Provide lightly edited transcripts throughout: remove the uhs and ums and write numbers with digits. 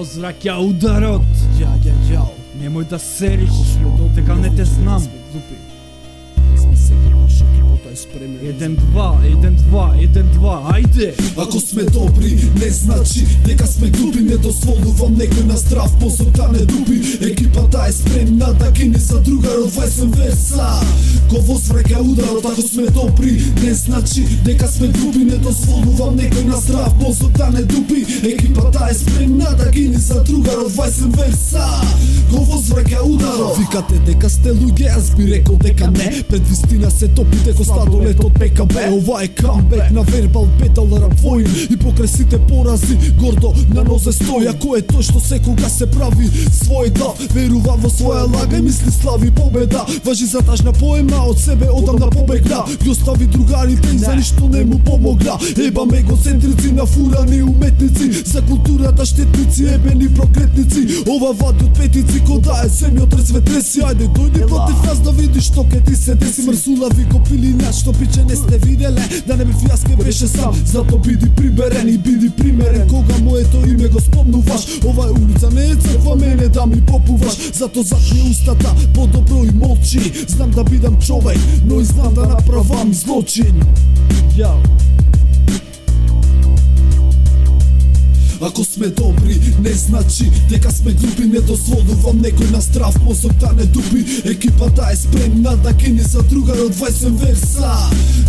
возвраќа ударот. Немој да сериш, дека не те знам. Еден, два, ајде! Ако сме добри, не значи дека сме глупи. Не дозволувам некој на здрав мозок да не дупи. Екипата е спремна да гини за другарот. Вајсен верса, ко возвраќа ударот. Ако сме добри, не значи дека сме глупи. Не дозволувам некој на здрав мозок да не дупи. Екипата е спремна да гини за другарот. Вајсен верса, ко возвраќа ударот. Викате дека сте луѓе, аз би рекол дека не. Пред вистина се топите ко сладолет од ПКБ. Ова е камбек на вербал бетал рап воин. И покрај сите порази гордо на нозе стои. Ако е тој што секога се прави свој дав, верува во своја лага и мисли слави победа. Важи за тажна поема, од себе одамна побегна. Ги остави другарите и за ништо не му помогна. Ебам егоцентрици, нафурани уметници, за културата штетници, ебени проклетници. Ова вади од петици, ко да е земја од треси. Ајде дојди против нас да видиш што ке ти се деси. Мрсулави копили што пиче не сте виделе. Да не би фијаске беше сам, зато биди приберен и биди примерен. Кога моето име го спомнуваш, ова е улица, не е црква, мене да ми попуваш. Зато затни устата, подобро и молчи. Знам да бидам човек, но и знам да направам злочин. Ако сме добри, не значи дека сме глупи. Не дозволувам некој на здрав мозок да не дупи. Екипата е спремна да гини за другарот. Вајсен верса,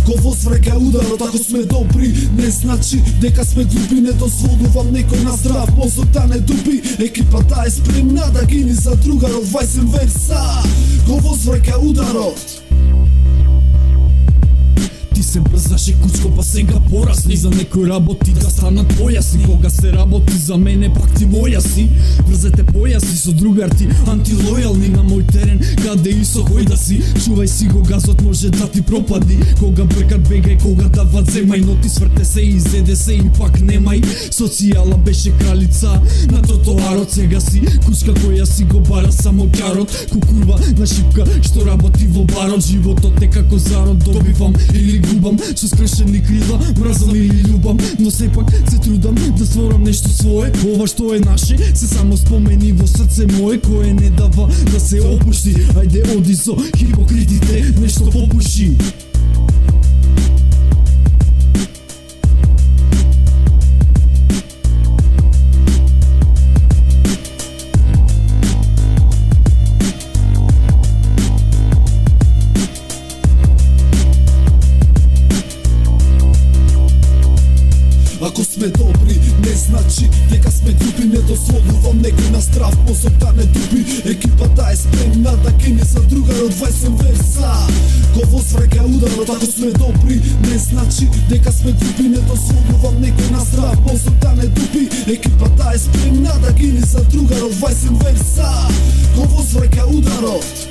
ко возвраќа ударот. Ако сме добри, не значи дека сме глупи. Не дозволувам некој на здрав мозок да не дупи. Екипата е спремна да гини за другарот. Вајсен верса, ко возвраќа ударот. Ти се брзаше кучко, па сега порасни. За некој работи да станат појасни. Кога се работи за мене, пак ти моја си. Врзете појаси со другарти, антилојални на мој терен, каде и со кој да си. Чувај си го, газот може да ти пропади. Кога бркат бегај, кога дават земај. Но ти сврте се и зеде се и пак немај. Социјала беше кралица на тротоарот. Сега си кучка која си го бара само ќарот. Кукурва на шипка што работи во барот. Животот е како зарод, добивам или губам со скршени крила, мразам или љубам. Но сепак се трудам да створам нешто свое. Ова што е наше се само спомени во срце мое, кое не дава да се опушти. Ајде оди со хипокритите, нешто попуши. Ако сме добри, не значи дека сме глупи. Не дозволувам некој на здрав мозок да не дупи. Екипата е спремна да гини за другарот. Вајсен верса, ко возвраќа ударот. Ако сме добри, не значи дека сме глупи. Не дозволувам некој на здрав мозок да не дупи. Екипата е спремна да гини за другарот. Вајсен верса, ко возвраќа ударот.